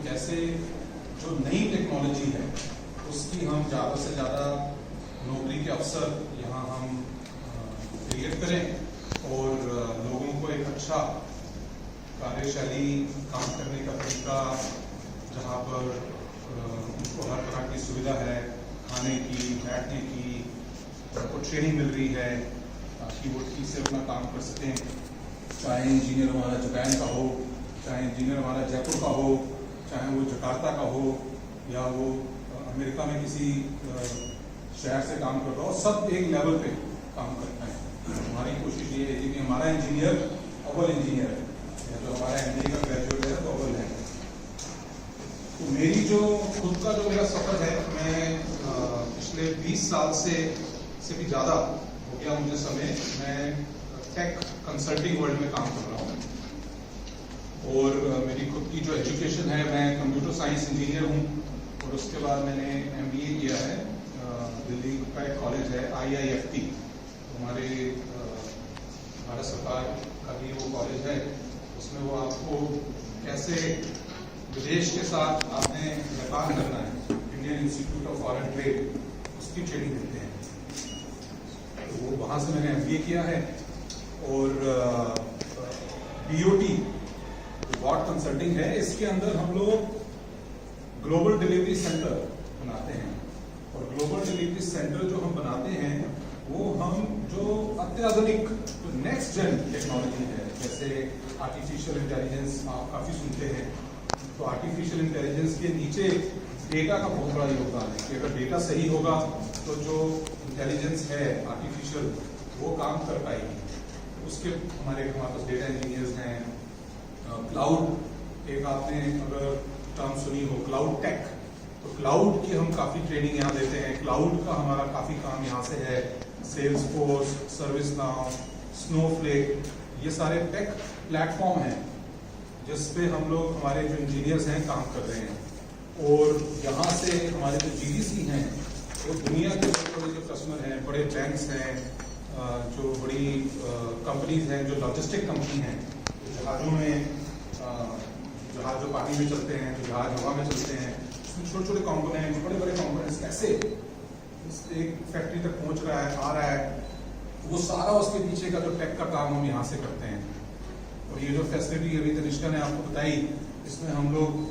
कैसे जो नई टेक्नोलॉजी है उसकी हम ज़्यादा से ज़्यादा नौकरी के अवसर यहाँ हम क्रिएट करें और लोगों को एक अच्छा कार्यशैली काम करने का तरीका, जहाँ पर उनको हर तरह की सुविधा है, खाने की, बैठने की, उनको ट्रेनिंग मिल रही है ताकि वो ठीक से अपना काम कर सकें। चाहे इंजीनियर हमारा जापान का हो, चाहे इंजीनियर हमारा जयपुर का हो, चाहे वो जकार्ता का हो या वो अमेरिका में किसी शहर से काम कर रहा हो, सब एक लेवल पे काम करता है। हमारी कोशिश ये है कि हमारा इंजीनियर अव्वल इंजीनियर है, या जो हमारा MBA का ग्रेजुएट है तो अव्वल है। तो मेरी जो खुद का जो मेरा सफर है, मैं पिछले 20 साल से भी ज़्यादा हो गया मुझे समय, मैं टेक कंसल्टिंग वर्ल्ड में काम कर रहा हूँ। और मेरी खुद की जो एजुकेशन है, मैं कंप्यूटर साइंस इंजीनियर हूँ और उसके बाद मैंने MBA किया है। दिल्ली का एक कॉलेज है IIFT, हमारे भारत सरकार का भी वो कॉलेज है। उसमें वो आपको कैसे विदेश के साथ आपने व्यापार करना है, Indian institute of foreign trade, उसकी ट्रेनिंग देते हैं। तो वो वहाँ से मैंने MBA किया है। और BOT बॉट कंसल्टिंग है, इसके अंदर हम लोग ग्लोबल डिलीवरी सेंटर बनाते हैं। और ग्लोबल डिलीवरी सेंटर जो हम बनाते हैं वो हम जो अत्याधुनिक जो नेक्स्ट जेन टेक्नोलॉजी है, जैसे आर्टिफिशियल इंटेलिजेंस आप काफ़ी सुनते हैं, तो आर्टिफिशियल इंटेलिजेंस के नीचे डेटा का बहुत बड़ा योगदान है कि अगर डेटा सही होगा तो जो इंटेलिजेंस है आर्टिफिशियल वो काम कर पाएगी। उसके हमारे पास डेटा इंजीनियर्स हैं। क्लाउड एक आपने अगर टर्म सुनी हो, क्लाउड टेक, तो क्लाउड की हम काफ़ी ट्रेनिंग यहाँ देते हैं। क्लाउड का हमारा काफ़ी काम यहाँ से है। सेल्सफोर्स, सर्विसनाउ, स्नोफ्लेक, ये सारे टेक प्लेटफॉर्म हैं जिस पे हम लोग, हमारे जो इंजीनियर्स हैं, काम कर रहे हैं। और यहाँ से हमारे जो GDC हैं वो दुनिया के बड़े जो कस्टमर हैं, बड़े बैंक्स हैं, जो बड़ी कंपनीज हैं, जो लॉजिस्टिक कंपनी हैं, जहाज़ों में जहाज जो पानी में चलते हैं, जो जहाज हवा में चलते हैं, उसमें छोटे छोटे कॉम्पोनेंट्स, बड़े बड़े कॉम्पोनेंट्स कैसे एक फैक्ट्री तक पहुंच रहा है, आ रहा है, वो सारा उसके पीछे का जो टेक का काम हम यहाँ से करते हैं। और ये जो फैसिलिटी अभी तनिष्का ने आपको बताई, इसमें हम लोग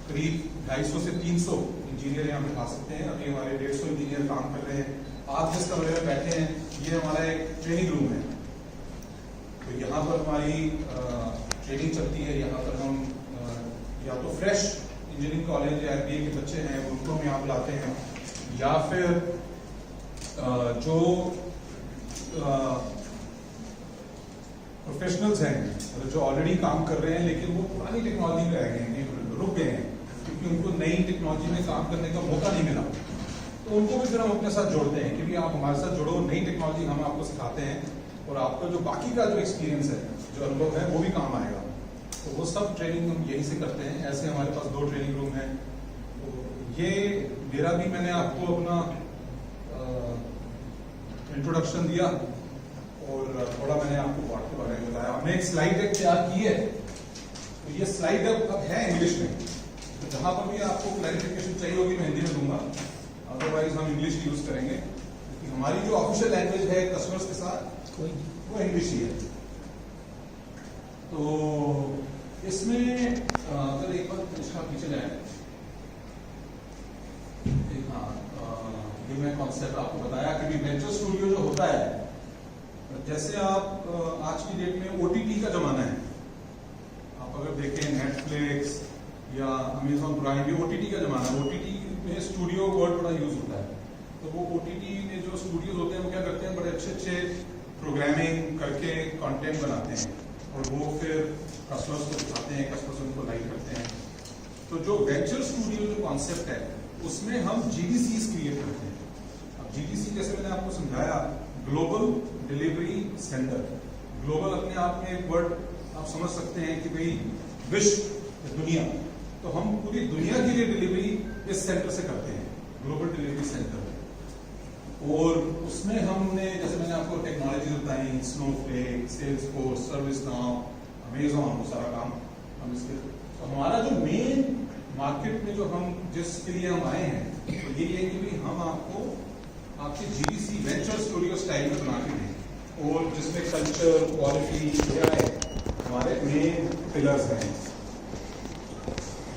करीब 250 से 300 इंजीनियर यहाँ बिठा सकते हैं। अभी हमारे 150 इंजीनियर काम कर रहे हैं। आप जिस कमरे में बैठे हैं, ये हमारा एक ट्रेनिंग रूम है। तो यहाँ पर हमारी ट्रेनिंग चलती है। यहाँ पर हम या तो फ्रेश इंजीनियरिंग कॉलेज या MBA के बच्चे हैं उनको हम यहाँ बुलाते हैं, या फिर जो प्रोफेशनल्स हैं, मतलब जो ऑलरेडी काम कर रहे हैं लेकिन वो पुरानी टेक्नोलॉजी में रह गए हैं, रुक गए हैं क्योंकि उनको नई टेक्नोलॉजी में काम करने का मौका नहीं मिला, तो उनको भी फिर हम अपने साथ जोड़ते हैं क्योंकि आप हमारे साथ जुड़ो, नई टेक्नोलॉजी हम आपको सिखाते हैं और आपका जो बाकी का जो एक्सपीरियंस है, जो अनुभव है, वो भी काम आएगा। तो वो सब ट्रेनिंग हम यहीं से करते हैं। ऐसे हमारे पास 2 ट्रेनिंग रूम हैं। तो ये मेरा भी, मैंने आपको अपना इंट्रोडक्शन दिया और थोड़ा मैंने आपको बॉट के बारे में बताया। हमने एक स्लाइड डेक तैयार की है। तो ये स्लाइड डेक अब है इंग्लिश में, तो जहां पर भी आपको क्लैरिफिकेशन चाहिए होगी मैं हिंदी में दूंगा, अदरवाइज हम इंग्लिश यूज करेंगे क्योंकि हमारी जो ऑफिशियल लैंग्वेज है कस्टमर्स के साथ वो इंग्लिश ही है। तो इसमें अगर एक बार इसका पीछे जाए, ये मैं कॉन्सेप्ट आपको बताया कि वेंचर स्टूडियो जो होता है, जैसे आप आज की डेट में OTT का जमाना है। आप अगर देखें नेटफ्लिक्स या अमेजॉन प्राइम, ये OTT का जमाना है। OTT में स्टूडियो वर्ड बड़ा यूज होता है। तो वो OTT में जो स्टूडियोज होते हैं वो क्या करते हैं, बड़े अच्छे प्रोग्रामिंग करके कंटेंट बनाते हैं और वो फिर कस्टमर्स को दिखाते हैं, कस्टमर्स उनको लाइक करते हैं। तो जो वेंचर स्टूडियो जो कॉन्सेप्ट है उसमें हम GDCs क्रिएट करते हैं। अब GDC जैसे मैंने आपको समझाया, ग्लोबल डिलीवरी सेंटर। ग्लोबल अपने आप में एक वर्ड आप समझ सकते हैं कि भाई विश्व, दुनिया, तो हम पूरी दुनिया के लिए डिलीवरी इस सेंटर से करते हैं, ग्लोबल डिलीवरी सेंटर। और उसमें हमने, जैसे मैंने आपको टेक्नोलॉजी बताई, स्नोफ्लेक, सेल्सफोर्स, सर्विसनाउ, अमेजॉन, वो सारा काम हम इसके। तो हमारा जो मेन मार्केट में जो हम जिसके लिए हम आए हैं तो ये है कि भाई हम आपको आपके जीडीसी वेंचर स्टूडियो स्टाइल में बना के दें और जिसमें कल्चर क्वालिटी एआई हमारे मेन पिलर्स हैं।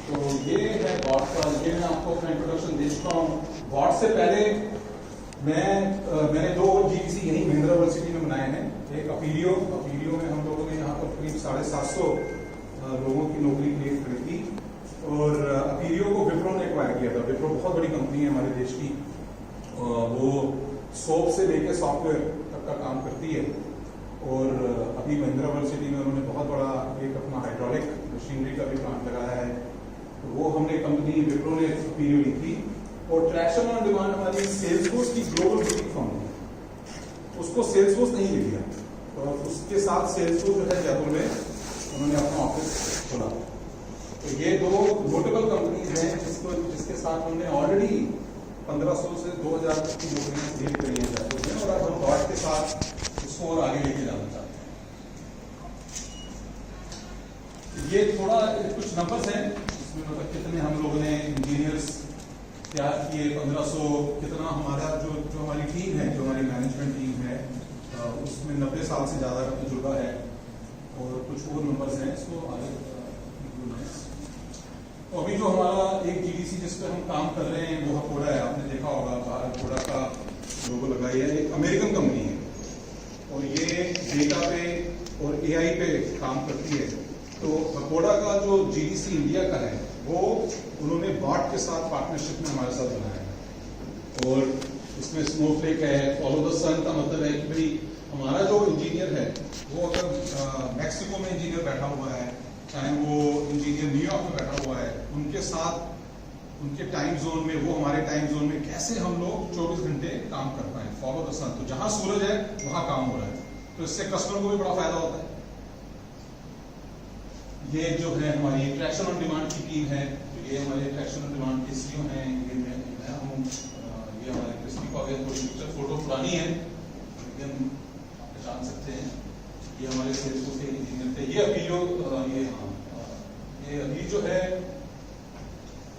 तो ये है बॉट का, ये मैं आपको अपना इंट्रोडक्शन दे चुका हूँ। बॉट से पहले मैंने 2 जीडीसी यही महिंद्रा यूनिवर्सिटी में बनाए हैं। एक अपीलियो में हम लोगों ने यहाँ पर करीब 750 लोगों की नौकरी क्रिएट करी थी और अपीलियो को विप्रो ने एक्वायर किया था। विप्रो बहुत बड़ी कंपनी है हमारे देश की, वो सोप से लेकर सॉफ्टवेयर तक का काम करती है और अभी महिंद्रा यूनिवर्सिटी में उन्होंने बहुत बड़ा एक अपना हाइड्रोलिक मशीनरी का भी प्लांट लगाया है। तो वो हमने कंपनी विप्रो ने अपीलियो ली थी। और ट्रैक्शन ऑन डिमांड हमारी सेल्सफोर्स की ग्लोबल बुटीक फर्म है, उसको सेल्सफोर्स नहीं ले लिया और उसके साथ सेल्सफोर्स जो है जयपुर में उन्होंने अपना ऑफिस खोला। तो ये 2 नोटेबल कंपनीज हैं जिसके साथ हमने ऑलरेडी 1500 से 2000 तक की नौकरियां क्रिएट करी हैं जयपुर में और अब हम बॉट के साथ उसको और आगे लेके जाना चाहते हैं। ये थोड़ा कुछ नंबर्स हैं इसमें, मतलब कितने हम लोगों ने इंजीनियर्स तैयार किए, 1500 कितना हमारा जो हमारी टीम है, जो हमारी मैनेजमेंट टीम है उसमें 90 साल से ज़्यादा का तजुर्बा है और कुछ और नंबर्स हैं इसको आगे। तो अभी जो हमारा एक जीडीसी जिस पर हम काम कर रहे हैं वो हकोड़ा है, आपने देखा होगा बाहर हकोड़ा का लोगो लगाई है। एक अमेरिकन कंपनी है और ये डेटा पे और एआई पे काम करती है। तो हकोड़ा का जो जीडीसी इंडिया का है वो उन्होंने बॉट के साथ पार्टनरशिप में हमारे साथ बनाया है और इसमें स्नोफ्लेक है। फॉलो द सन का मतलब है कि भाई हमारा जो इंजीनियर है वो अगर मैक्सिको में इंजीनियर बैठा हुआ है, चाहे वो इंजीनियर न्यूयॉर्क में बैठा हुआ है, उनके साथ उनके टाइम जोन में, वो हमारे टाइम जोन में कैसे हम लोग 24 घंटे काम कर पाए। फॉलो द सन, तो जहां सूरज है वहां काम हो रहा है, तो इससे कस्टमर को भी बड़ा फायदा होता है। ये जो है हमारी ट्रैक्शन ऑन डिमांड की टीम है, ये हमारे ट्रैक्शन ऑन डिमांड के सीईओ हैं। ये हमारे क्रिस्पी कॉलेज पिक्चर फोटो पुरानी है लेकिन आप पहचान सकते हैं। ये हमारे सेल्सफोर्स के इंजीनियर थे। ये अपीलियो ये अभी जो है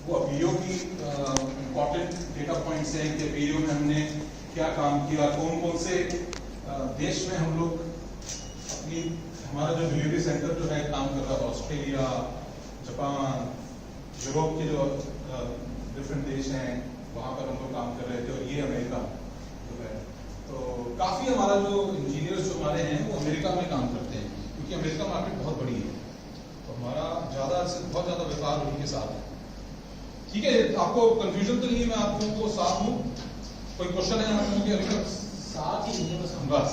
वो अपीलियो की इम्पोर्टेंट डेटा पॉइंट्स हैं कि अपीलियो में हमने क्या काम किया, कौन कौन से देश में हम लोग अपनी हमारा जो डिलीवरी सेंटर जो है काम कर रहा है। ऑस्ट्रेलिया, जापान, यूरोप के जो डिफरेंट देश हैं वहाँ पर हम लोग काम कर रहे थे और ये अमेरिका जो है। तो काफ़ी हमारा जो इंजीनियर्स जो हमारे हैं वो अमेरिका में काम करते हैं क्योंकि अमेरिका मार्केट बहुत बड़ी है, तो हमारा बहुत ज़्यादा व्यापार उनके साथ है। ठीक है, आपको कंफ्यूजन तो नहीं है, मैं आप लोगों को साथ हूँ। कोई क्वेश्चन है आप लोगों के अभी तक? साथ ही नहीं बस बस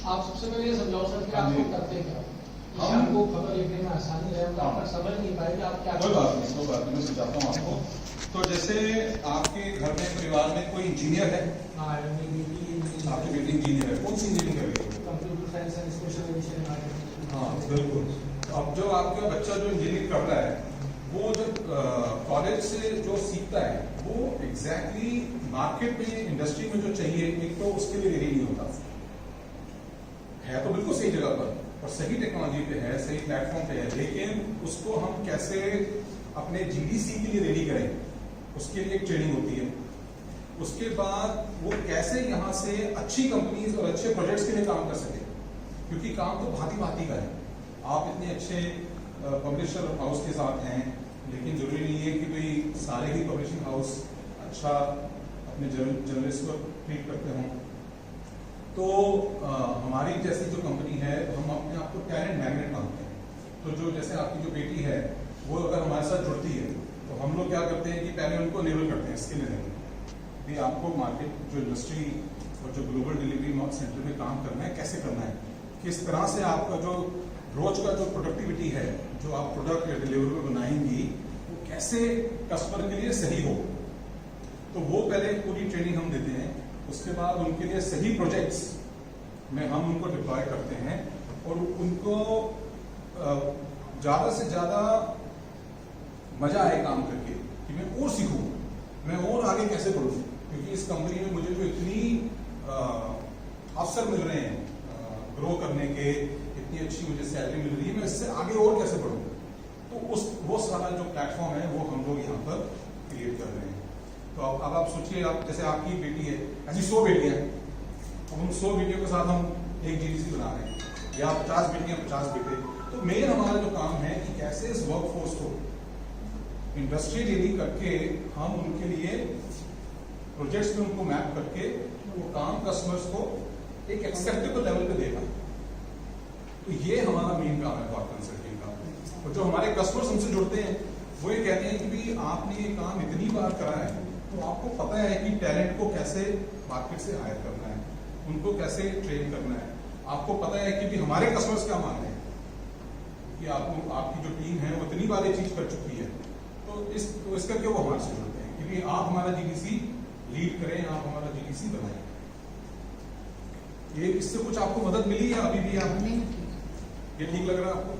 आप सबसे पहले ये समझाओ सर कि आप करते क्या? हमको खबर लिखने में आसानी है, आप समझ नहीं पाएंगे आप क्या। कोई बात नहीं, मैं समझाता हूँ आपको। तो जैसे आपके घर में परिवार में कोई इंजीनियर है? हाँ, मेरी बेटी आपकी बेटी इंजीनियर है। कौन सी इंजीनियरिंग कर रही है? Computer science and special education. हाँ बिल्कुल। अब जो आपका बच्चा जो इंजीनियरिंग कर रहा है वो जब कॉलेज से जो सीखता है वो एग्जैक्टली मार्केट में, इंडस्ट्री में जो चाहिए, एक तो उसके लिए रेडी नहीं होता है, तो बिल्कुल सही जगह पर और सही टेक्नोलॉजी पे है, सही प्लेटफॉर्म पे है, लेकिन उसको हम कैसे अपने जीडीसी के लिए रेडी करें, उसके लिए एक ट्रेनिंग होती है। उसके बाद वो कैसे यहाँ से अच्छी कंपनीज और अच्छे प्रोजेक्ट्स के लिए काम कर सके, क्योंकि काम तो भांति भांति का है। आप इतने अच्छे पब्लिशर हाउस के साथ हैं, लेकिन जरूरी नहीं है कि भाई सारे ही पब्लिशिंग हाउस अच्छा अपने जर्नलिस्ट को ट्रीट करते हों। तो हमारी जैसी जो कंपनी है, हम अपने आप को टैलेंट मैग्नेट मानते हैं। तो जो जैसे आपकी जो बेटी है वो अगर हमारे साथ जुड़ती है तो हम लोग क्या करते हैं कि पहले उनको लेवल करते हैं, स्किल लेवल भी। आपको मार्केट जो इंडस्ट्री और जो ग्लोबल डिलीवरी सेंटर में काम करना है, कैसे करना है, किस तरह से आपका जो रोज का जो प्रोडक्टिविटी है, जो आप प्रोडक्ट या डिलीवरी बनाएंगी, वो कैसे कस्टमर के लिए सही हो। तो वो पहले पूरी ट्रेनिंग हम देते हैं। उसके बाद उनके लिए सही प्रोजेक्ट्स में हम उनको डिप्लॉय करते हैं और उनको ज़्यादा से ज़्यादा मजा आए काम करके कि मैं और सीखूं, मैं और आगे कैसे बढ़ूं, क्योंकि इस कंपनी में मुझे जो इतनी अवसर मिल रहे हैं ग्रो करने के, इतनी अच्छी मुझे सैलरी मिल रही है, मैं इससे आगे और कैसे बढ़ूं। तो वो सारा वाला जो प्लेटफॉर्म है वो हम लोग यहाँ पर क्रिएट कर रहे हैं। तो अब आप सोचिए, आप जैसे आपकी बेटी है, ऐसी 100 बेटियां हैं, अब उन 100 बेटियों के साथ हम एक जीडीसी बना रहे हैं, या 50 बेटियां 50 बेटे। तो मेन हमारा जो काम है कि कैसे इस वर्कफोर्स को इंडस्ट्रियली करके हम उनके लिए प्रोजेक्ट्स में उनको मैप करके वो काम कस्टमर्स को एक एक्सेप्टेबल लेवल पे देगा। तो ये हमारा मेन काम है कॉर्पोरेट कंसल्टिंग का। और जो हमारे कस्टमर्स हमसे जुड़ते हैं वो ये कहते हैं कि भाई आपने ये काम इतनी बार करा है तो आपको पता है कि टैलेंट को कैसे मार्केट से हायर करना है, उनको कैसे ट्रेन करना है, आपको पता है कि भी हमारे कस्टमर्स क्या मान रहे हैं कि आपको आपकी जो टीम है वो इतनी बार ये चीज कर चुकी है। तो इस करके वो हमारे से जुड़ते हैं कि भाई आप हमारा जीडीसी लीड करें, आप हमारा जीडीसी बनाएं। ये इससे कुछ आपको मदद मिली है अभी भी? आप ये ठीक लग रहा है आपको?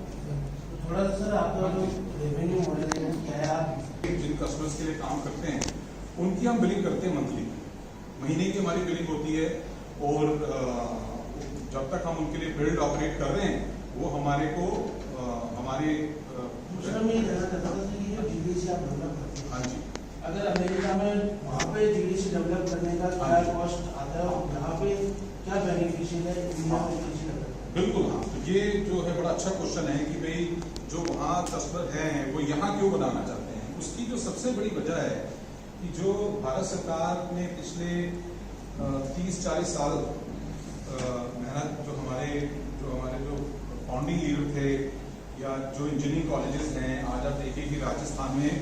थोड़ा सा सर आपका जो रेवेन्यू मॉडल है क्या है? आप जिन कस्टमर्स के लिए काम करते हैं उनकी हम बिलिंग करते हैं मंथली, महीने की हमारी बिलिंग होती है। और जब तक हम उनके लिए बिल्ड ऑपरेट कर रहे हैं वो हमारे को हमारे दूसरा मैं ये कहना चाहता था कि ये जीडीसी आप डेवलप करते हैं, हाँ जी, अगर अमेरिका में वहाँ पे जीडीसी डेवलप करने का क्या कॉस्ट आता है और यहाँ पे क्या बेनिफिशियल है इंडिया में जीडीसी डेवलप? बिल्कुल। हाँ, तो ये जो है बड़ा अच्छा क्वेश्चन है कि भाई जो वहाँ कस्टमर हैं वो यहाँ क्यों बनाना चाहते हैं। उसकी जो सबसे बड़ी वजह है कि जो भारत सरकार ने पिछले 30-40 साल मेहनत जो हमारे जो फाउंडिंग लीडर थे या जो इंजीनियरिंग कॉलेजेस हैं, आज आप देखिए कि राजस्थान में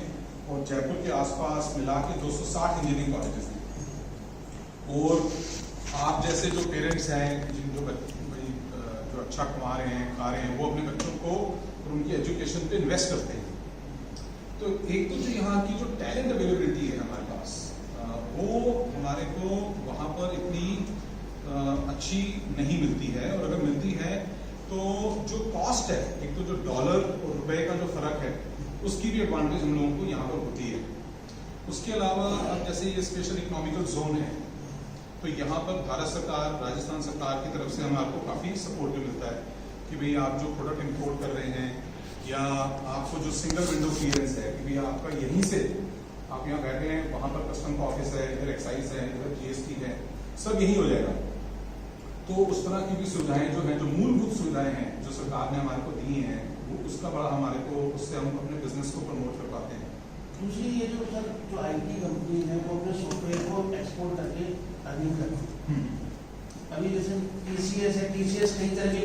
और जयपुर के आसपास मिला के 260 इंजीनियरिंग कॉलेजेस हैं। और आप जैसे जो पेरेंट्स हैं जिन जो अच्छा कमा रहे हैं, खा रहे हैं, वो अपने बच्चों को और उनकी एजुकेशन पे इन्वेस्ट करते हैं। तो एक तो जो यहाँ की जो टैलेंट अवेलेबिलिटी है हमारे पास वो हमारे को वहाँ पर इतनी अच्छी नहीं मिलती है। और अगर मिलती है तो जो कॉस्ट है, एक तो जो डॉलर और रुपए का जो फर्क है उसकी भी एडवांटेज हम लोगों को यहाँ पर होती है। उसके अलावा अब जैसे ये स्पेशल इकोनॉमिकल जोन है तो यहाँ पर भारत सरकार, राजस्थान सरकार की तरफ से हमारे को काफ़ी सपोर्ट भी मिलता है कि भाई आप जो प्रोडक्ट इंपोर्ट कर रहे हैं या आपको जो सिंगल विंडो क्लियरेंस है कि भाई आपका यहीं से आप यहाँ बैठे हैं, वहाँ पर कस्टम का ऑफिस है, इधर एक्साइज है, इधर जीएसटी है, सब यही हो जाएगा। तो उस तरह की भी सुविधाएं जो हैं, जो मूलभूत सुविधाएं हैं जो सरकार ने हमारे को दी हैं, वो उसका बड़ा हमारे को, उससे हम अपने बिजनेस को प्रमोट कर पाते हैं। दूसरी ये जो सर जो आईटी कंपनी है वो अपने सॉफ्टवेयर को एक्सपोर्ट करके अर्निंग करती है। अभी जैसे टीसीएस है, टीसीएस कई तरह की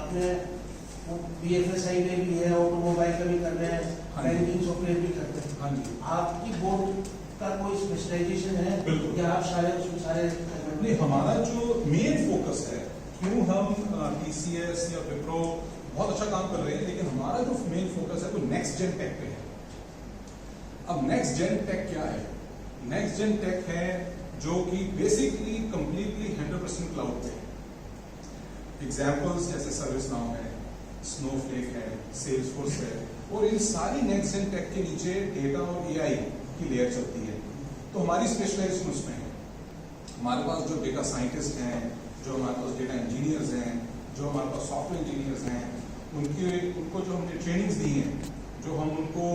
अपने बीएफएसआई में भी है, ऑटोमोबाइल का भी कर रहे हैं, बैंकिंग सॉफ्टवेयर भी करते हैं। हाँ जी, आपकी बोर्ड का कोई स्पेशलाइजेशन है? बिल्कुल। क्या आप सारे उसमें सारे नहीं, हमारा जो मेन फोकस है, क्यों हम टीसीएस या विप्रो बहुत अच्छा काम कर रहे हैं, लेकिन हमारा जो मेन फोकस है वो नेक्स्ट जेन टेक पे है। अब नेक्स्ट जेन टेक क्या है? नेक्स्ट जेन टेक है जो कि बेसिकली कंप्लीटली 100% क्लाउड पे है। एग्जाम्पल्स जैसे सर्विस नाउ है, स्नोफ्लेक है, सेल्सफोर्स है, और इन सारी नेक्स्ट जेन टेक के नीचे डेटा और एआई की लेयर चलती है। तो हमारी स्पेशलाइजेशन उसमें है। हमारे पास जो डेटा साइंटिस्ट हैं, जो हमारे पास डेटा इंजीनियर्स हैं, जो हमारे पास सॉफ्टवेयर इंजीनियर्स हैं, उनको जो हमने ट्रेनिंग्स दी हैं, जो हम उनको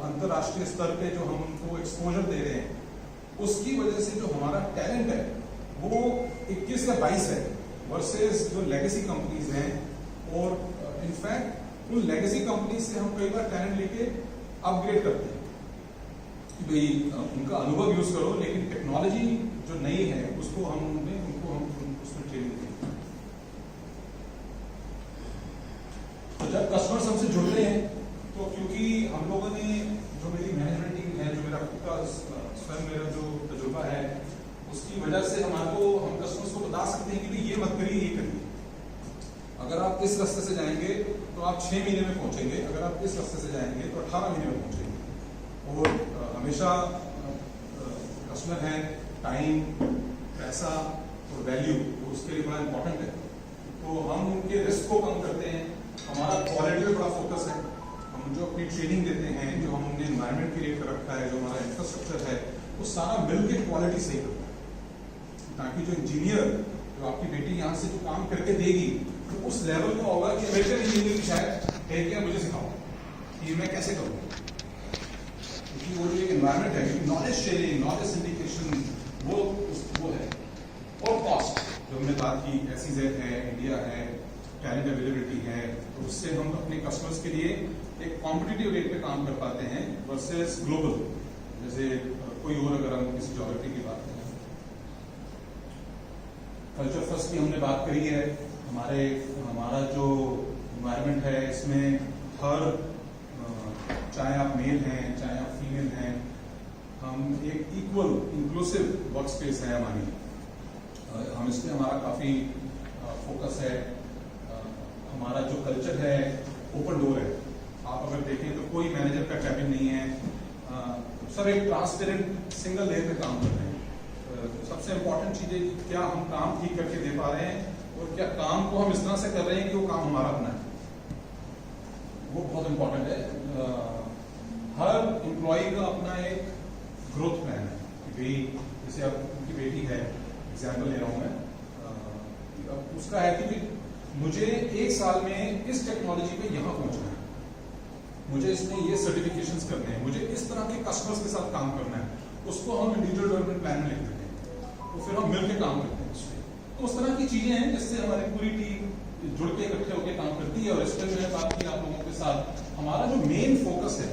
अंतर्राष्ट्रीय स्तर पे जो हम उनको एक्सपोजर दे रहे हैं, उसकी वजह से जो हमारा टैलेंट है वो 21 या 22 है वर्सेस जो लेगेसी कंपनीज हैं। और इनफैक्ट उन लेगेसी कंपनीज से हम कई बार टैलेंट लेके अपग्रेड करते हैं कि भाई उनका अनुभव यूज करो, लेकिन टेक्नोलॉजी जो नई है उसको हम उसमें ट्रेनिंग दें। तो जब कस्टमर्स हमसे जुड़ते हैं तो क्योंकि हम लोगों ने जो मेरी मैनेजमेंट टीम है, जो मेरा खुद का स्वयं मेरा जो तजुर्बा है, उसकी वजह से हमारे हम कस्टमर्स को बता सकते हैं कि भाई ये मत करिए, ये करिए। अगर आप इस रास्ते से जाएंगे तो आप 6 महीने में पहुंचेंगे, अगर आप इस रास्ते से जाएंगे तो 18 महीने में पहुंचेंगे। और हमेशा कस्टमर है, टाइम, पैसा और वैल्यू, तो उसके लिए बड़ा इंपॉर्टेंट है। तो हम उनके रिस्क को कम करते हैं। हमारा क्वालिटी पे बड़ा फोकस है। हम जो अपनी ट्रेनिंग देते हैं, जो हमने एनवायरनमेंट क्रिएट कर रखा है, जो हमारा इंफ्रास्ट्रक्चर है, वो सारा मिलकर क्वालिटी सही करता है, ताकि जो इंजीनियर, जो आपकी बेटी यहाँ से जो काम करके देगी, तो उस लेवल का होगा कि अमेरिकन इंजीनियर शायद है क्या, मुझे सिखाओ कि मैं कैसे करूँ। क्योंकि वो जो एक एनवायरमेंट है, नॉलेज शेयरिंग, नॉलेज सिंडिकेशन, वो है। और कॉस्ट, जो हमने बात की, SEZ है, इंडिया है, टैलेंट अवेलेबिलिटी है, तो उससे हम अपने कस्टमर्स के लिए एक कॉम्पिटिटिव रेट पे काम कर पाते हैं वर्सेस ग्लोबल, जैसे कोई और अगर हम किसी ज्योग्राफी की बात करें। कल्चर फर्स्ट की हमने बात करी है। हमारा जो इन्वायरमेंट है इसमें हर चाहे आप मेल हैं चाहे आप फीमेल हैं, हम एक इक्वल इंक्लूसिव वर्क स्पेस है हमारी। हम इसमें हमारा काफी फोकस है। हमारा जो कल्चर है ओपन डोर है। आप अगर देखें तो कोई मैनेजर का कैबिन नहीं है, सब एक ट्रांसपेरेंट सिंगल लेयर पे काम कर रहे हैं। सबसे इंपॉर्टेंट चीज है कि क्या हम काम ठीक करके दे पा रहे हैं और क्या काम को हम इस तरह से कर रहे हैं कि वो काम हमारा अपना है, वो बहुत इंपॉर्टेंट है। हर एम्प्लॉय का अपना एक ग्रोथ प्लान है कि भाई जैसे अब उनकी बेटी है, एग्जाम्पल ले रहा हूं मैं, अब उसका है कि मुझे 1 साल में इस टेक्नोलॉजी पे यहाँ पहुंचना है, मुझे इसमें ये सर्टिफिकेशंस करने हैं, मुझे इस तरह के कस्टमर्स के साथ काम करना है। उसको हम इंडिविजुअल डेवलपमेंट प्लान में लिख देते हैं, तो फिर हम मिलकर काम करते हैं उस पर। तो उस तरह की चीजें हैं जिससे हमारी पूरी टीम जुड़ के इकट्ठे होकर काम करती है। और इस पर मैंने बात की आप लोगों के साथ, हमारा जो मेन फोकस है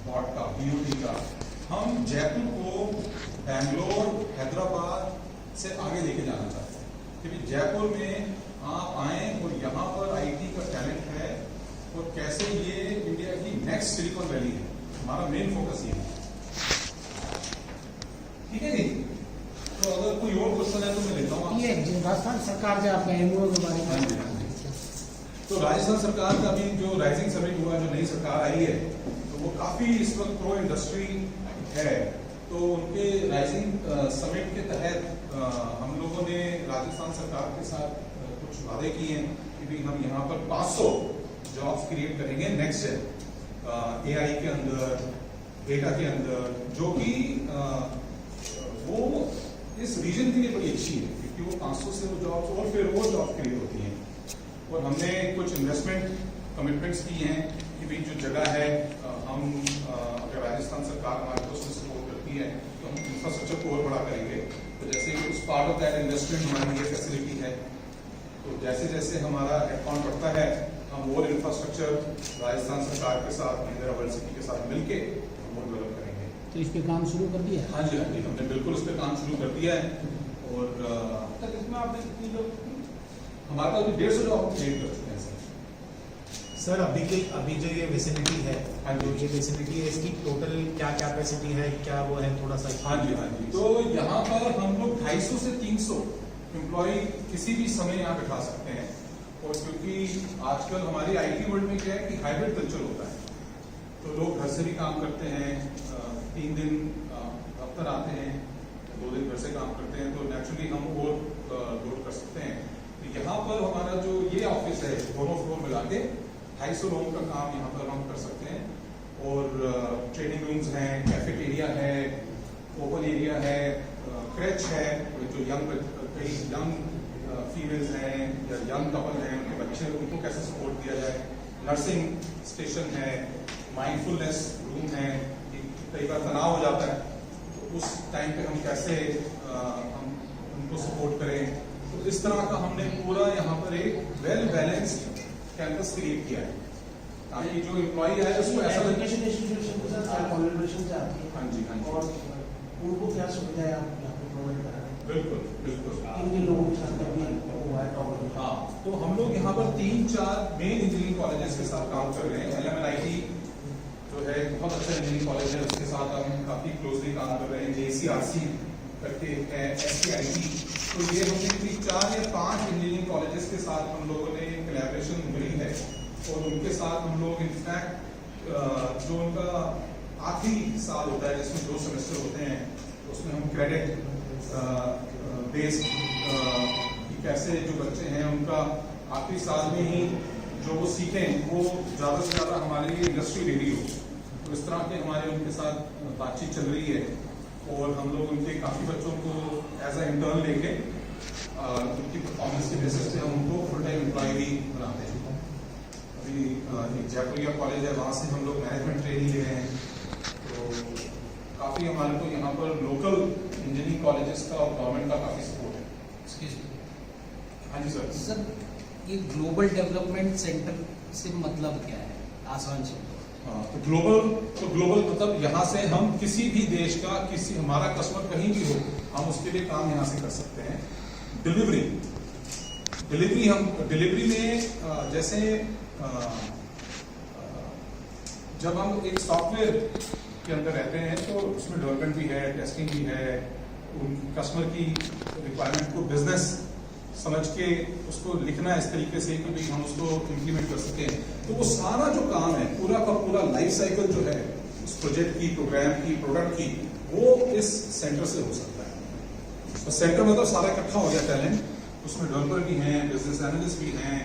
बॉट का, BOT का, हम जयपुर को बैंगलोर, हैदराबाद से आगे लेके जाना चाहते हैं। क्योंकि जयपुर में आप आए और यहाँ पर IT का टैलेंट है और कैसे ये इंडिया की नेक्स्ट सिलिकॉन वैली है, हमारा मेन फोकस ये है। ठीक है जी, तो अगर कोई और क्वेश्चन है तो मैं लेता हूँ। ये राजस्थान सरकार जो आपका MOU के बारे में, तो राजस्थान सरकार का अभी जो राइजिंग समिट हुआ, जो नई सरकार आई है, तो वो काफी इस वक्त प्रो इंडस्ट्री है। तो उनके राइजिंग समिट के तहत हम लोगों ने राजस्थान सरकार के साथ कुछ वादे किए हैं कि भी हम यहाँ पर 500 जॉब्स क्रिएट करेंगे नेक्स्ट ईयर, AI के अंदर, डेटा के अंदर, जो कि वो इस रीजन के लिए बड़ी अच्छी है, क्योंकि वो 500 से वो जॉब्स और फिर वो जॉब क्रिएट होती हैं। और हमने कुछ इन्वेस्टमेंट कमिटमेंट्स की हैं कि भाई जो जगह है, हम अगर राजस्थान सरकार हमारे को उसमें सपोर्ट करती है तो हम इंफ्रास्ट्रक्चर को और बड़ा करेंगे। तो जैसे उस पार्ट ऑफ दैट इन्वेस्टमेंट हमारी ये फैसिलिटी है, तो जैसे जैसे हमारा हेडकाउंट बढ़ता है हम और इंफ्रास्ट्रक्चर राजस्थान सरकार के साथ, महिंद्रा वर्ल्ड सिटी के साथ मिलके हम और डेवलप करेंगे। तो इस पे काम शुरू कर दिया? हाँ जी, हमने बिल्कुल उस पर काम शुरू कर दिया है। और इसमें आपने कितनी लोग, हमारे पास 150 जॉब क्रिएट कर चुके हैं सर। अभी जो ये फैसिलिटी है, जो ये फैसिलिटी है, इसकी टोटल क्या कैपेसिटी है, क्या वो है, थोड़ा सा? हाँ जी। तो यहाँ पर हम लोग 250 से 300 एम्प्लॉय किसी भी समय यहाँ बैठा सकते हैं। और क्योंकि आजकल हमारी IT वर्ल्ड में क्या है कि हाइब्रिड कल्चर होता है, तो लोग घर से भी काम करते हैं, 3 दिन दफ्तर आते हैं, 2 दिन घर से काम करते हैं, तो नेचुरली हम और लोड कर सकते हैं। तो यहाँ पर हमारा जो ये ऑफिस है, दोनों फ्लोर मिला के 250 लोगों का काम यहाँ पर हम कर सकते हैं। और ट्रेनिंग रूम्स हैं, कैफेटेरिया है, ओपन एरिया है, क्रेच है, जो कई यंग फीमेल्स हैं या यंग कपल हैं, उनके बच्चे, उनको कैसे सपोर्ट दिया जाए, नर्सिंग स्टेशन है, माइंडफुलनेस रूम है, कई बार तनाव हो जाता है तो उस टाइम पे हम कैसे हम उनको सपोर्ट करें। तो इस तरह का हमने पूरा यहाँ पर एक वेल बैलेंस्ड कैंपस क्रिएट किया है, ताकि जो एम्प्लॉय है उसको ऐसा लगे। एजुकेशन इंस्टीट्यूशन के साथ क्या कोलैबोरेशन चाहती है? हाँ जी। और उनको क्या सुविधाएं आप यहाँ पे प्रोवाइड कर रहे हैं? बिल्कुल। किन लोगों के साथ अभी हुआ है टॉपिक? हाँ, तो हम लोग यहाँ पर 3-4 मेन इंजीनियरिंग कॉलेजेस के साथ काम कर रहे हैं। LMNIT जो है बहुत अच्छा इंजीनियरिंग कॉलेज है, उसके साथ हम काफी क्लोजली काम कर रहे हैं। JCRC करके है, SKIT, तो ये हमने 4 या 5 इंजीनियरिंग कॉलेजेस के साथ हम लोगों ने कोलैबोरेशन मिली है। और उनके साथ हम लोग इनफैक्ट जो उनका आखिरी साल होता है जिसमें 2 सेमेस्टर होते हैं, उसमें हम क्रेडिट बेस्ड कैसे जो बच्चे हैं उनका आखिरी साल में ही जो वो सीखें वो ज़्यादा से ज़्यादा हमारे लिए इंडस्ट्री रेडी हो। तो इस तरह के हमारे उनके साथ बातचीत चल रही है। और हम लोग उनके काफ़ी बच्चों को एज अ इंटर्न लेके उनकी परफॉर्मेंस के बेसिस पे हम उनको फुल टाइम एम्प्लॉय भी बनाते हैं। अभी एक जयपुरिया कॉलेज है, वहाँ से हम लोग मैनेजमेंट ट्रेनिंग ले रहे हैं। तो काफ़ी हमारे को यहाँ पर लोकल इंजीनियरिंग कॉलेजेस का और गवर्नमेंट का काफ़ी सपोर्ट है। Excuse me. हाँ जी सर। सर ये ग्लोबल डेवलपमेंट सेंटर से मतलब क्या है, आसान शब्द? हाँ, तो ग्लोबल मतलब यहाँ से हम किसी भी देश का, किसी हमारा कस्टमर कहीं भी हो, हम उसके लिए काम यहाँ से कर सकते हैं। डिलीवरी में जैसे जब हम एक सॉफ्टवेयर के अंदर रहते हैं तो उसमें डेवलपमेंट भी है, टेस्टिंग भी है, उन कस्टमर की रिक्वायरमेंट को बिजनेस समझ के उसको लिखना इस तरीके से कि भाई हम उसको इम्प्लीमेंट कर सकें। तो वो सारा जो काम है, पूरा का पूरा लाइफ साइकिल जो है उस प्रोजेक्ट की, प्रोग्राम की, प्रोडक्ट की, वो इस सेंटर से हो सकता है। तो सेंटर मतलब सारा इकट्ठा हो गया टैलेंट, उसमें डेवलपर भी हैं, बिजनेस एनालिस्ट भी हैं,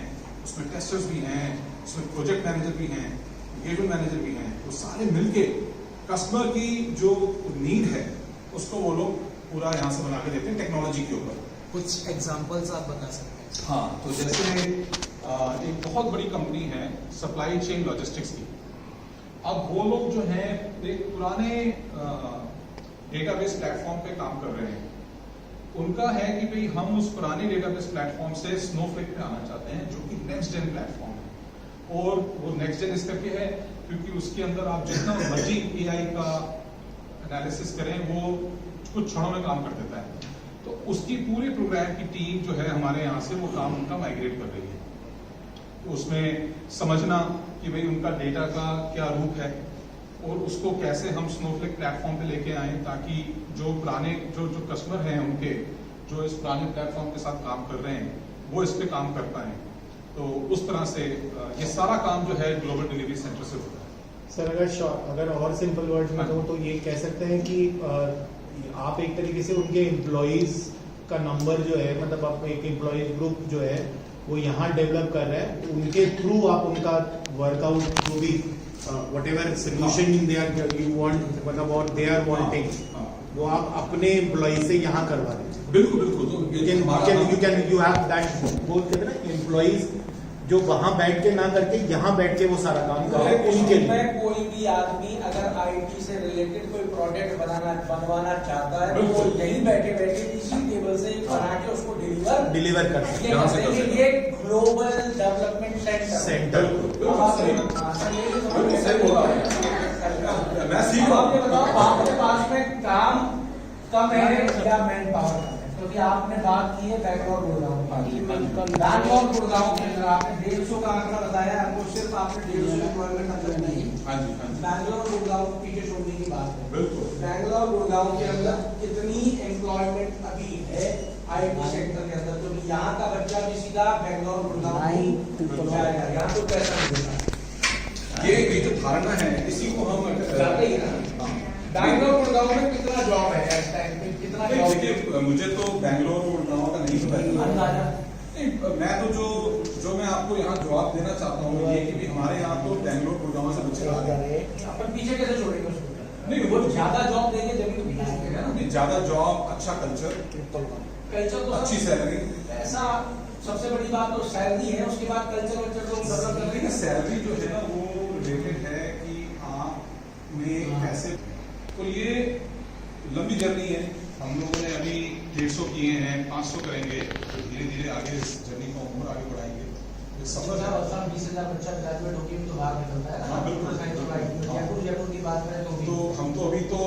उसमें टेस्टर्स भी हैं, उसमें प्रोजेक्ट मैनेजर भी हैं, एंगेजमेंट मैनेजर भी हैं। वो सारे मिलके कस्टमर की जो नीड है उसको वो लोग पूरा यहाँ से बना के देते हैं टेक्नोलॉजी के ऊपर। कुछ एग्जांपल्स आप बता सकते हैं? हाँ, तो जैसे एक बहुत बड़ी कंपनी है सप्लाई चेन लॉजिस्टिक्स की। अब वो लोग जो हैं एक पुराने डेटाबेस प्लेटफॉर्म पे काम कर रहे हैं। उनका है कि भाई हम उस पुराने डेटाबेस प्लेटफॉर्म से स्नोफ्लेक पे आना चाहते हैं, जो कि नेक्स्ट जेन प्लेटफॉर्म है। और वो नेक्स्ट जेन इस करके है क्योंकि उसके अंदर आप जितना मर्जी एआई का एनालिसिस करें वो कुछ क्षणों में काम कर देता है। तो उसकी पूरी प्रोग्राम की टीम जो है हमारे यहाँ से वो काम उनका माइग्रेट कर रही है। तो उसमें समझना कि भाई उनका डेटा का क्या रूप है और उसको कैसे हम स्नोफ्लेक प्लेटफॉर्म पे लेके आए ताकि जो पुराने जो कस्टमर हैं उनके जो इस पुराने प्लेटफॉर्म के साथ काम कर रहे हैं वो इस पे काम कर पाए। तो उस तरह से ये सारा काम जो है ग्लोबल डिलीवरी सेंटर से होता है। सर अगर और सिंपल वर्ड्स में कहूँ तो ये कह सकते हैं कि आप एक तरीके से उनके एम्प्लॉयज का नंबर जो है, मतलब आप एक एम्प्लॉयज ग्रुप जो है वो यहाँ डेवलप कर रहे हैं, उनके थ्रू आप उनका वर्कआउट जो भी whatever solution they are you want, मतलब और दे आर वांटिंग, वो आप अपने एम्प्लॉय से यहाँ करवा दें। बिल्कुल बिल्कुल। तो यू हैव दैट बोल कहते हैं ना एम्प्लॉयज जो वहां बैठ के ना करके यहाँ बैठ के वो सारा काम करे उनके लिए। कोई भी आदमी अगर आईटी से रिलेटेड कोई प्रोडक्ट बनवाना चाहता है तो वो यहीं बैठे बैठे इसी टेबल से बना के उसको डिलीवर कर सकते हैं। ये ग्लोबल डेवलपमेंट सेंटर। मैं सीख रहा हूँ। आपके पास में काम कम है या मैन पावर कम है? क्योंकि आपने बात की है बैंगलोर गुड़गांव की। बैंगलोर गुड़गांव के अंदर आपने 150 का आंकड़ा बताया, आपको सिर्फ आपने 150 एम्प्लॉयमेंट अंदर नहीं। बैंगलोर गुड़गांव को पीछे छोड़ने की बात है। बिल्कुल। बैंगलोर गुड़गांव के अंदर कितनी एम्प्लॉयमेंट अभी है आईटी सेक्टर के अंदर? क्योंकि यहाँ का बच्चा भी सीधा बैंगलोर गुड़गांव जाएगा, यहाँ तो पैसा मिलेगा। ये जो धारणा है इसी को हम जाते ही ना। बैंगलोर गुड़गांव में कितना जॉब है इस टाइम पे? कितना जॉब? देखिए मुझे तो बैंगलोर गुड़गांव का नहीं पता। अंदाजा मैं तो जो मैं आपको यहाँ जवाब देना चाहता हूँ ये कि भी हमारे यहाँ तो बैंगलोर गुड़गांव से बच्चे आ गए। अपन पीछे कैसे छोड़ेंगे उसको? नहीं वो ज्यादा जॉब देंगे जब भी पीछे छूटेगा ना। नहीं, ज्यादा जॉब, अच्छा कल्चर, कल्चर तो अच्छी सैलरी। ऐसा सबसे बड़ी बात तो सैलरी है, उसके बाद कल्चर तो डेवलप कर रही है। सैलरी जो है ना वो रिलेटेड है कि आपने कैसे, तो ये लंबी जर्नी है। हम लोगों ने अभी 150 किए हैं, 500 करेंगे, तो धीरे धीरे आगे इस जर्नी को और आगे बढ़ाएंगे। ये सफर है। 20,000 बच्चा ग्रेजुएट होकर भी तो बाहर निकलता है। हाँ, बिल्कुल। जयपुर की बात करें तो हम तो अभी तो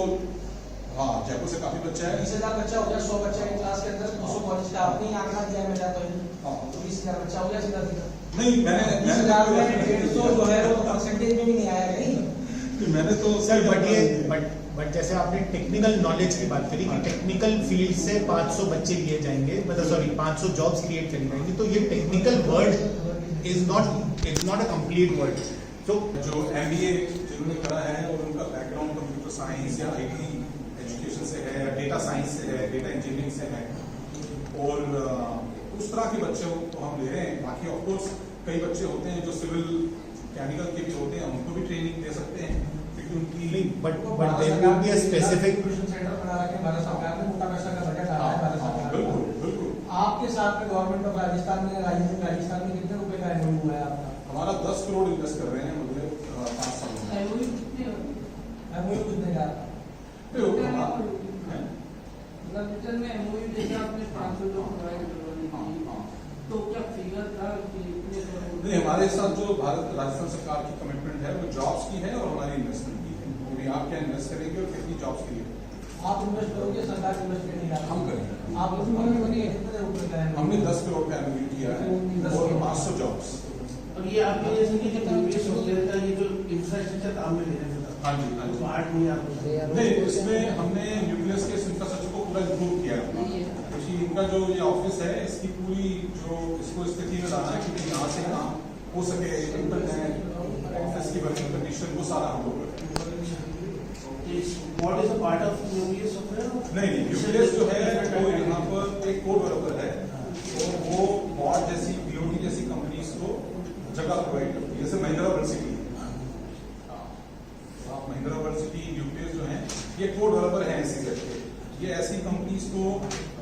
हाँ जयपुर से काफी बच्चा है। 20,000 बच्चा हो गया, 100 बच्चा एक क्लास के अंदर, 200 कॉलेज का आपने ही आंकड़ा दिया है मेरा तो। हाँ। तो 20,000 बच्चा हो गया सीधा सीधा। नहीं मैंने 20,000 में 150 जो है वो परसेंटेज में भी नहीं आया कहीं। मैंने तो सर बट जैसे आपने टेक्निकल नॉलेज की बात करी कि टेक्निकल फील्ड से 500 बच्चे लिए जाएंगे, मतलब सॉरी 500 जॉब्स क्रिएट करी जाएंगी, तो ये technical word is not a complete word. तो जो MBA जिन्होंने करा है और उनका बैकग्राउंड कंप्यूटर साइंस या IT एजुकेशन से है, डेटा साइंस से है, डेटा इंजीनियरिंग से है, और उस तरह के बच्चों को हम ले रहे हैं। बाकी ऑफकोर्स कई बच्चे होते हैं जो सिविल केमिकल के भी होते हैं, उनको भी ट्रेनिंग दे सकते हैं क्योंकि उनकी but there will be a specific centre बना रखे भारत सरकार ने, मोटा पैसा का बजट आ रहा है भारत सरकार। बिल्कुल बिल्कुल। आपके साथ में गवर्नमेंट ऑफ राजस्थान में कितने रुपए का एमओयू हुआ है आपका? हमारा 10 करोड़ इन्वेस्ट कर रहे हैं मुझे 5 साल में। एमओयू कितने का? प्रयोग होगा। हैं? मतलब रिटर्न में एमओयू जैसे आपने 500 जो प्रोवाइड करवानी थी, तो क्या फिगर था कि इतने नहीं, हमारे साथ जो भारत राजस्थान सरकार की कमिटमेंट है वो जॉब्स की है और हमारी इन्वेस्टमेंट की है। क्योंकि आप क्या इन्वेस्ट करेंगे और कितनी जॉब्स के लिए आप इन्वेस्ट करोगे, सरकार इन्वेस्ट करेगी, हम करेंगे। आप उसमें कितने रुपए का है? हमने 10 करोड़ का एमओयू किया है और 500 जॉब्स। और ये आपके जैसे कि जो यूपीएस सॉफ्टवेयर का ये जो इंफ्रास्ट्रक्चर काम में ले रहे हैं, हाँ जी, हाँ जी। पार्ट नहीं आप नहीं, इसमें हमने न्यूक्लियस के इंफ्रास्ट्रक्चर को पूरा इम्प्रूव किया है। क्योंकि इनका जो ये ऑफिस है इसकी पूरी जो इसको स्थिति में लाना है क्योंकि यहाँ से काम हो सके, इंटरनेट ऑफिस की वर्किंग कंडीशन वो सारा हम लोग करते हैं। What is a part of UPS software? नहीं, न्यूक्लियस जो है वो यहाँ पर एक कोड डेवलपर है और वो बॉट जैसी बीओटी जैसी कंपनीज को जगह प्रोवाइड करती है। जैसे Mahindra world city, Mahindra world city UPS जो है ये कोड डेवलपर है SEZ के। ये ऐसी कंपनीज को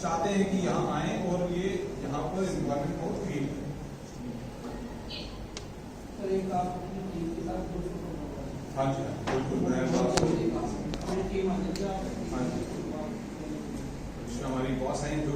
चाहते हैं कि यहाँ आए और ये यहाँ पर एनवायरमेंट को क्रिएट करें। सर एक आप अपनी टीम के साथ 200 करोड़ हाँ जी, हाँ, बिल्कुल मैं बात टीम आ जाएगी, हाँ जी, हमारी बॉस हैं जो